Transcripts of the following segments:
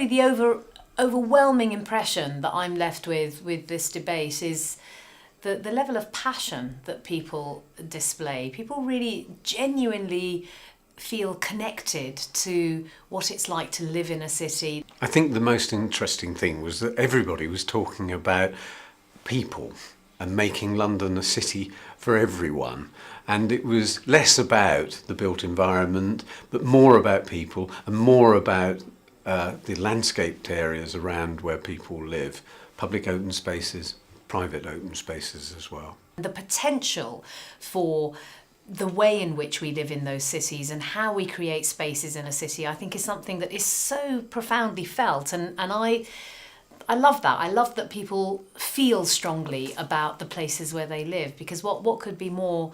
probably the overwhelming impression that I'm left with this debate is the level of passion that people display. People really genuinely feel connected to what it's like to live in a city. I think the most interesting thing was that everybody was talking about people and making London a city for everyone. And it was less about the built environment, but more about people and more about the landscaped areas around where people live, public open spaces, private open spaces as well. The potential for the way in which we live in those cities and how we create spaces in a city, I think, is something that is so profoundly felt. And I love that. I love that people feel strongly about the places where they live, because what could be more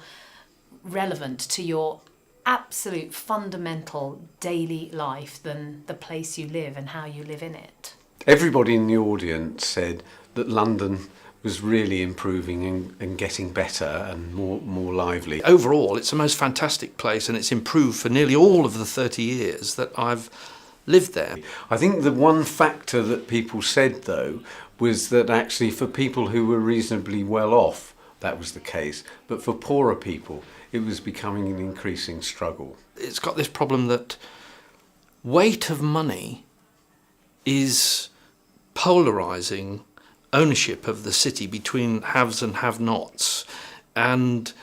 relevant to your absolute fundamental daily life than the place you live and how you live in it? Everybody in the audience said that London was really improving and getting better and more lively. Overall, it's the most fantastic place, and it's improved for nearly all of the 30 years that I've lived there. I think the one factor that people said, though, was that actually for people who were reasonably well off, that was the case. But for poorer people, it was becoming an increasing struggle. It's got this problem that weight of money is polarising ownership of the city between haves and have-nots. And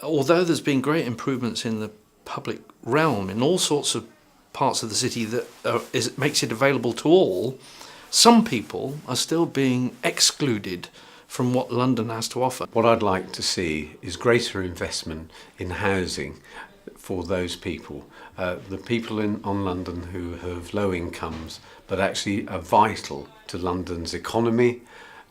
although there's been great improvements in the public realm in all sorts of parts of the city that makes it available to all, some people are still being excluded from what London has to offer. What I'd like to see is greater investment in housing for those people, the people on London who have low incomes but actually are vital to London's economy,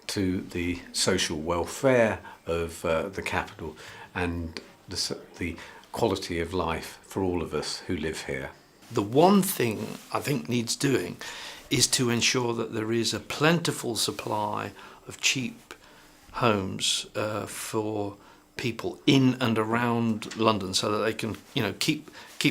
to the social welfare of the capital, and the quality of life for all of us who live here. The one thing I think needs doing is to ensure that there is a plentiful supply of cheap homes for people in and around London, so that they can, keep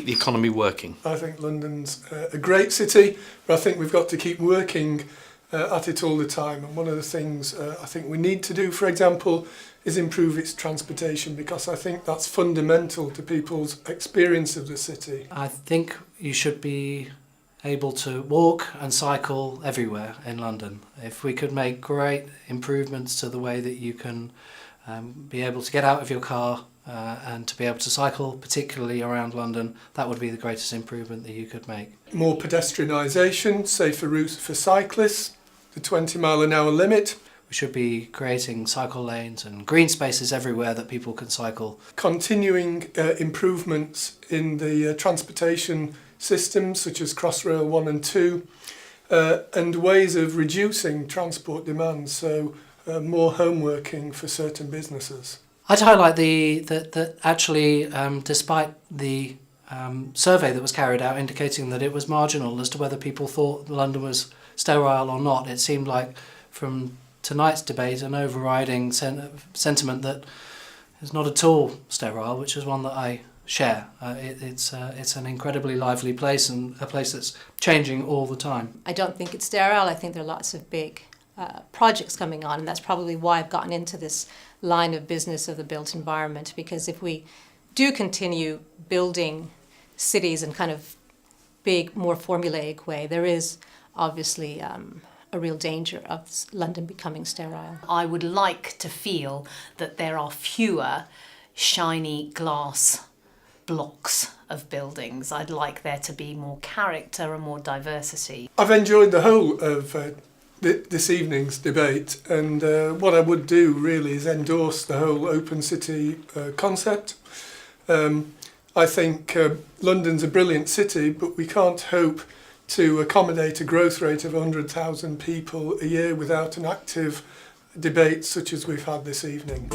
the economy working. I think London's a great city, but I think we've got to keep working at it all the time. And one of the things I think we need to do, for example, is improve its transportation, because I think that's fundamental to people's experience of the city. I think you should be able to walk and cycle everywhere in London. If we could make great improvements to the way that you can be able to get out of your car and to be able to cycle, particularly around London, that would be the greatest improvement that you could make. More pedestrianisation, safer routes for cyclists, the 20-mile-an-hour limit. We should be creating cycle lanes and green spaces everywhere that people can cycle. Continuing improvements in the transportation systems, such as Crossrail 1 and 2, and ways of reducing transport demand, so more home working for certain businesses. I'd highlight that actually, despite the survey that was carried out indicating that it was marginal as to whether people thought London was sterile or not, it seemed like from tonight's debate an overriding sentiment that it's not at all sterile, which is one that I share. It's an incredibly lively place, and a place that's changing all the time. I don't think it's sterile. I think there are lots of big projects coming on, and that's probably why I've gotten into this line of business of the built environment, because if we do continue building cities in kind of big, more formulaic way, there is obviously a real danger of London becoming sterile. I would like to feel that there are fewer shiny glass blocks of buildings. I'd like there to be more character and more diversity. I've enjoyed the whole of this evening's debate, and what I would do really is endorse the whole open city concept. I think London's a brilliant city, but we can't hope to accommodate a growth rate of 100,000 people a year without an active debate such as we've had this evening.